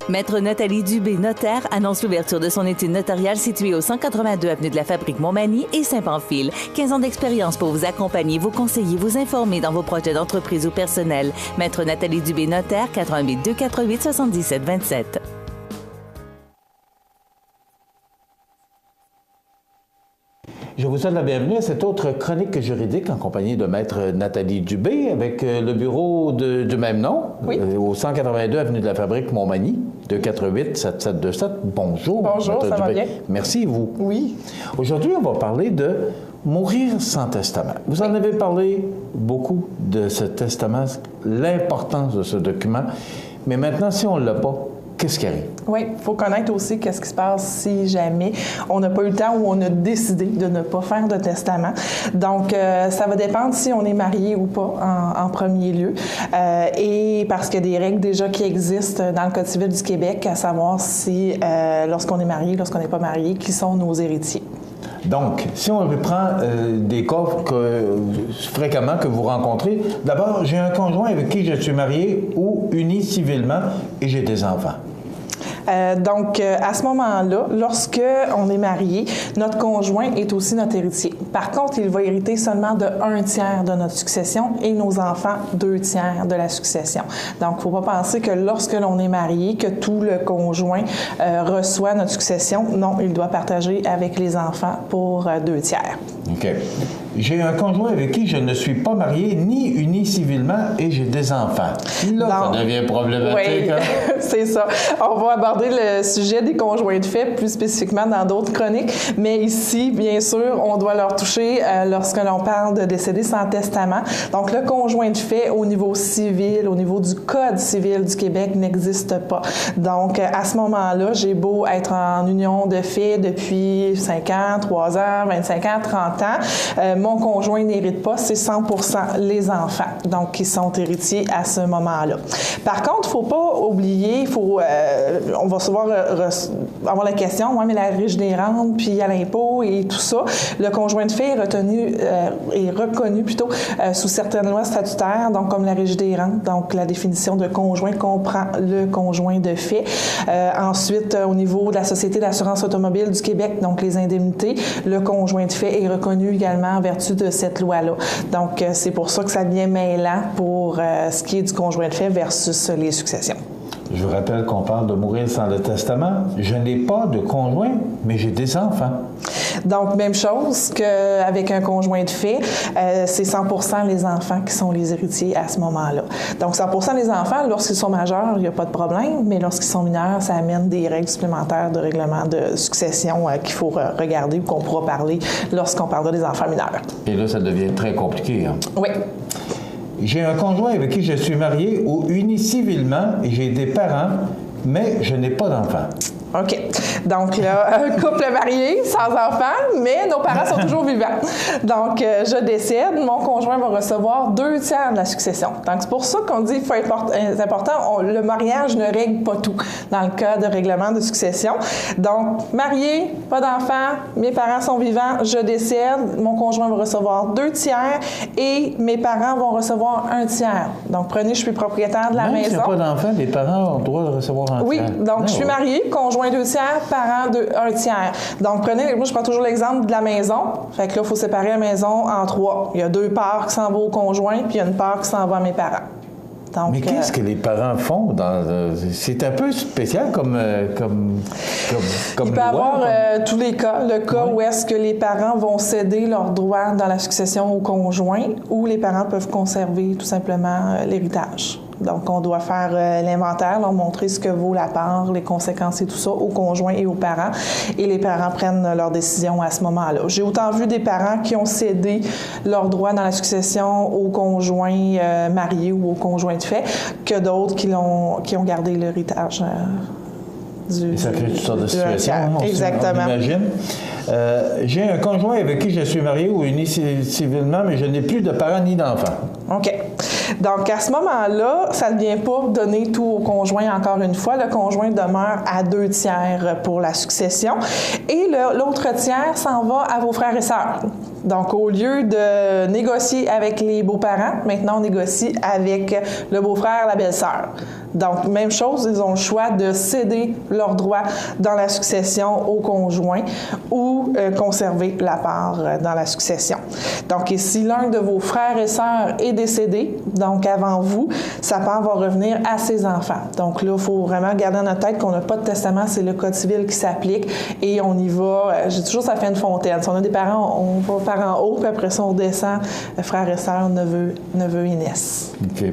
Maître Nathalie Dubé, notaire, annonce l'ouverture de son étude notariale située au 182 avenue de la Fabrique Montmagny et Saint-Pamphile. 15 ans d'expérience pour vous accompagner, vous conseiller, vous informer dans vos projets d'entreprise ou personnel. Maître Nathalie Dubé, notaire, 88 248 77 27. Je vous souhaite la bienvenue à cette autre chronique juridique en compagnie de Maître Nathalie Dubé avec le bureau du même nom, oui. Au 182 avenue de la Fabrique Montmagny, 248 7727. Bonjour. Bonjour, Maître ça va Dubé. bien? Merci, vous. Oui. Aujourd'hui, on va parler de mourir sans testament. Vous en avez parlé beaucoup de ce testament, l'importance de ce document, mais maintenant, si on ne l'a pas, qu'est-ce qui arrive? Oui, il faut connaître aussi qu'est-ce qui se passe si jamais on n'a pas eu le temps ou on a décidé de ne pas faire de testament. Donc, ça va dépendre si on est marié ou pas en premier lieu. Et parce qu'il y a des règles déjà qui existent dans le Code civil du Québec, à savoir si, lorsqu'on est marié, lorsqu'on n'est pas marié, qui sont nos héritiers. Donc, si on reprend des cas fréquemment que vous rencontrez, d'abord, j'ai un conjoint avec qui je suis marié ou uni civilement et j'ai des enfants. Donc, à ce moment-là, lorsque on est marié, notre conjoint est aussi notre héritier. Par contre, il va hériter seulement de 1/3 de notre succession et nos enfants 2/3 de la succession. Donc, il ne faut pas penser que lorsque l'on est marié, que tout le conjoint reçoit notre succession. Non, il doit partager avec les enfants pour 2/3. OK. J'ai un conjoint avec qui je ne suis pas marié ni uni civilement et j'ai des enfants. Là, donc, ça devient problématique. Oui, hein? C'est ça. On va aborder le sujet des conjoints de fait plus spécifiquement dans d'autres chroniques, mais ici, bien sûr, on doit leur toucher lorsque l'on parle de décédé sans testament. Donc, le conjoint de fait au niveau civil, au niveau du Code civil du Québec n'existe pas. Donc, à ce moment-là, j'ai beau être en union de fait depuis 5 ans, 3 ans, 25 ans, 30 ans, mon conjoint n'hérite pas, c'est 100% les enfants, donc qui sont héritiers à ce moment-là. Par contre, il ne faut pas oublier, on va souvent avoir la question, ouais, mais la riche des rentes, puis à l'impôt et tout ça, le conjoint de fait est reconnu plutôt sous certaines lois statutaires, donc comme la riche des rentes, donc la définition de conjoint comprend le conjoint de fait. Ensuite, au niveau de la Société d'assurance automobile du Québec, donc les indemnités, le conjoint de fait est reconnu également en vertu de cette loi-là. Donc, c'est pour ça que ça devient mêlant pour ce qui est du conjoint de fait versus les successions. Je vous rappelle qu'on parle de mourir sans le testament. Je n'ai pas de conjoint, mais j'ai des enfants. Donc, même chose qu'avec un conjoint de fait, c'est 100% les enfants qui sont les héritiers à ce moment-là. Donc, 100% les enfants, lorsqu'ils sont majeurs, il n'y a pas de problème, mais lorsqu'ils sont mineurs, ça amène des règles supplémentaires de règlement de succession qu'il faut regarder ou qu'on pourra parler lorsqu'on parlera des enfants mineurs. Et là, ça devient très compliqué. Hein? Oui. J'ai un conjoint avec qui je suis marié ou uni civilement et j'ai des parents, mais je n'ai pas d'enfants. OK. Donc, là, un couple marié, sans enfants, mais nos parents sont toujours vivants. Donc, je décède, mon conjoint va recevoir 2/3 de la succession. Donc, c'est pour ça qu'on dit qu'il faut être important, le mariage ne règle pas tout dans le cas de règlement de succession. Donc, marié, pas d'enfants, mes parents sont vivants, je décède, mon conjoint va recevoir 2/3 et mes parents vont recevoir 1/3. Donc, prenez, je suis propriétaire de la maison. Même s'il n'y a pas d'enfants, les parents ont le droit de recevoir 1/3. Oui, donc je suis mariée, conjoint 2/3, parents 1/3. Donc, moi, je prends toujours l'exemple de la maison. Fait que là, il faut séparer la maison en 3. Il y a 2 parts qui s'en vont au conjoint, puis il y a une part qui s'en va à mes parents. Donc, mais qu'est-ce que les parents font? C'est un peu spécial comme il peut y avoir tous les cas. Le cas où est-ce que les parents vont céder leurs droits dans la succession au conjoint ou les parents peuvent conserver tout simplement l'héritage. Donc, on doit faire l'inventaire, leur montrer ce que vaut la part, les conséquences et tout ça aux conjoints et aux parents. Et les parents prennent leur décision à ce moment-là. J'ai autant vu des parents qui ont cédé leurs droits dans la succession aux conjoints mariés ou aux conjoints de fait que d'autres qui ont gardé l'héritage. Et ça crée toutes sortes de situations. Exactement. On imagine. J'ai un conjoint avec qui je suis marié ou uni civilement, mais je n'ai plus de parents ni d'enfants. OK. Donc, à ce moment-là, ça ne vient pas donner tout au conjoint encore une fois. Le conjoint demeure à 2/3 pour la succession. Et l'autre tiers s'en va à vos frères et sœurs. Donc, au lieu de négocier avec les beaux-parents, maintenant, on négocie avec le beau-frère, la belle-sœur. Donc, même chose, ils ont le choix de céder leurs droits dans la succession au conjoint ou conserver la part dans la succession. Donc, et si l'un de vos frères et sœurs est décédé, donc avant vous, sa part va revenir à ses enfants. Donc là, il faut vraiment garder en notre tête qu'on n'a pas de testament, c'est le Code civil qui s'applique et on y va, j'ai toujours ça fait une fontaine. Si on a des parents, on va par en haut, puis après ça, on descend, frères et sœurs, neveux et nièces. OK.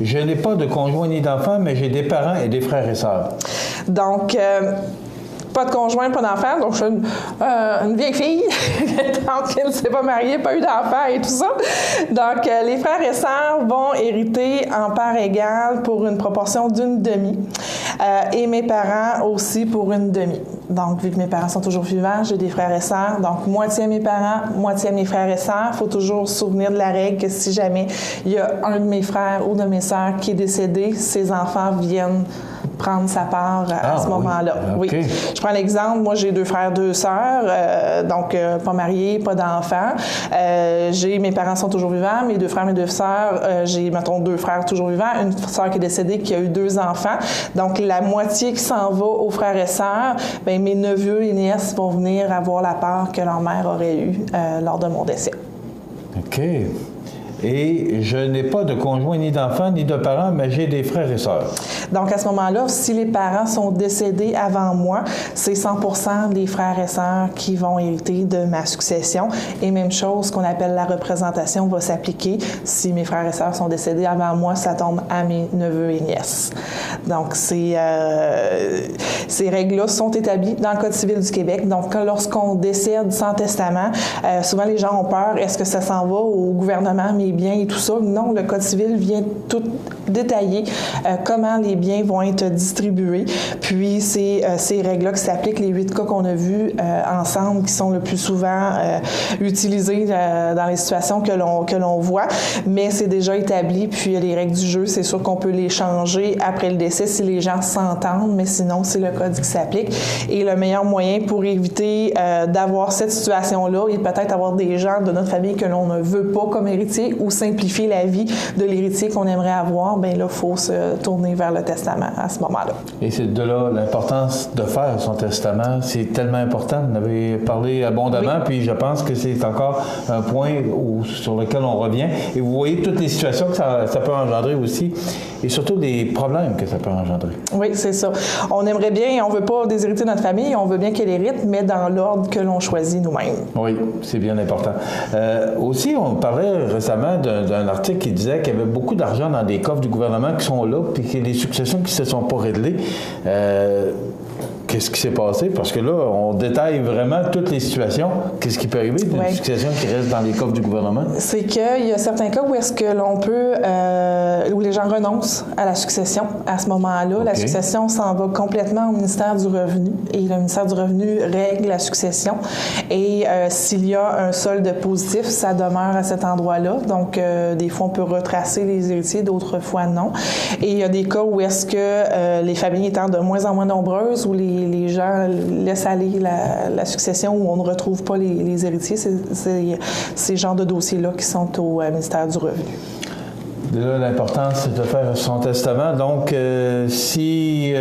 Je n'ai pas de conjoint ni d'enfant, mais j'ai des parents et des frères et sœurs. Donc, pas de conjoint, pas d'enfant. Donc, je suis une vieille fille, donc elle ne s'est pas mariée, pas eu d'enfant et tout ça. Donc, les frères et sœurs vont hériter en part égale pour une proportion d'une demi. Et mes parents aussi pour une demi. Donc, vu que mes parents sont toujours vivants, j'ai des frères et sœurs. Donc, moitié à mes parents, moitié à mes frères et sœurs. Il faut toujours se souvenir de la règle que si jamais il y a un de mes frères ou de mes sœurs qui est décédé, ses enfants viennent prendre sa part à ce moment-là. Okay. Oui. Je prends l'exemple. Moi, j'ai 2 frères, 2 sœurs. Donc, pas mariés, pas d'enfants. Mes parents sont toujours vivants. Mes 2 frères, mes 2 sœurs, j'ai, mettons, 2 frères toujours vivants. Une sœur qui est décédée, qui a eu 2 enfants. Donc, la moitié qui s'en va aux frères et sœurs, bien, mes neveux et nièces vont venir avoir la part que leur mère aurait eue lors de mon décès. OK. Et je n'ai pas de conjoint ni d'enfant ni de parents, mais j'ai des frères et sœurs. Donc, à ce moment-là, si les parents sont décédés avant moi, c'est 100% des frères et sœurs qui vont hériter de ma succession. Et même chose, qu'on appelle la représentation va s'appliquer. Si mes frères et sœurs sont décédés avant moi, ça tombe à mes neveux et nièces. Donc, ces règles-là sont établies dans le Code civil du Québec. Donc, lorsqu'on décède sans testament, souvent les gens ont peur, est-ce que ça s'en va au gouvernement, mes biens et tout ça? Non, le Code civil vient tout détailler comment les biens vont être distribués. Puis, c'est ces règles-là qui s'appliquent, les 8 cas qu'on a vus ensemble, qui sont le plus souvent utilisés dans les situations que l'on voit. Mais c'est déjà établi, puis les règles du jeu, c'est sûr qu'on peut les changer après le décès si les gens s'entendent, mais sinon, c'est le Code qui s'applique. Et le meilleur moyen pour éviter d'avoir cette situation-là et peut-être avoir des gens de notre famille que l'on ne veut pas comme héritier ou simplifier la vie de l'héritier qu'on aimerait avoir, bien là, il faut se tourner vers le testament à ce moment-là. Et c'est de là l'importance de faire son testament. C'est tellement important. Vous en avez parlé abondamment, oui. Puis je pense que c'est encore un point sur lequel on revient. Et vous voyez toutes les situations que ça peut engendrer aussi, et surtout des problèmes que ça peut engendrer. Oui, c'est ça. On aimerait bien, on ne veut pas déshériter notre famille, on veut bien qu'elle hérite, mais dans l'ordre que l'on choisit nous-mêmes. Oui, c'est bien important. Aussi, on parlait récemment d'un article qui disait qu'il y avait beaucoup d'argent dans des coffres du gouvernement qui sont là, puis qu'il y a des successions qui ne se sont pas réglées. Qu'est-ce qui s'est passé? Parce que là, on détaille vraiment toutes les situations. Qu'est-ce qui peut arriver d'une succession qui reste dans les coffres du gouvernement? C'est qu'il y a certains cas où est-ce que l'on peut, où les gens renoncent à la succession à ce moment-là. Okay. La succession s'en va complètement au ministère du Revenu et le ministère du Revenu règle la succession. Et s'il y a un solde positif, ça demeure à cet endroit-là. Donc, des fois, on peut retracer les héritiers, d'autres fois, non. Et il y a des cas où est-ce que les familles étant de moins en moins nombreuses, où les gens laissent aller la succession, où on ne retrouve pas les héritiers. C'est ces genres de dossiers-là qui sont au ministère du Revenu. De là, l'importance, c'est de faire son testament. Donc, si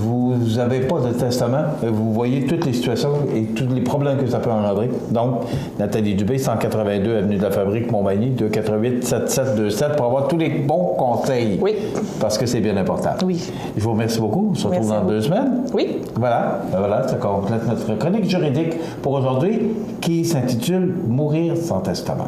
vous n'avez pas de testament, vous voyez toutes les situations et tous les problèmes que ça peut engendrer. Donc, Nathalie Dubé, 182 Avenue de la Fabrique, Montmagny, 248-7727, pour avoir tous les bons conseils. Oui. Parce que c'est bien important. Oui. Je vous remercie beaucoup. On se retrouve dans 2 semaines. Oui. Voilà, ça complète notre chronique juridique pour aujourd'hui qui s'intitule « Mourir sans testament ».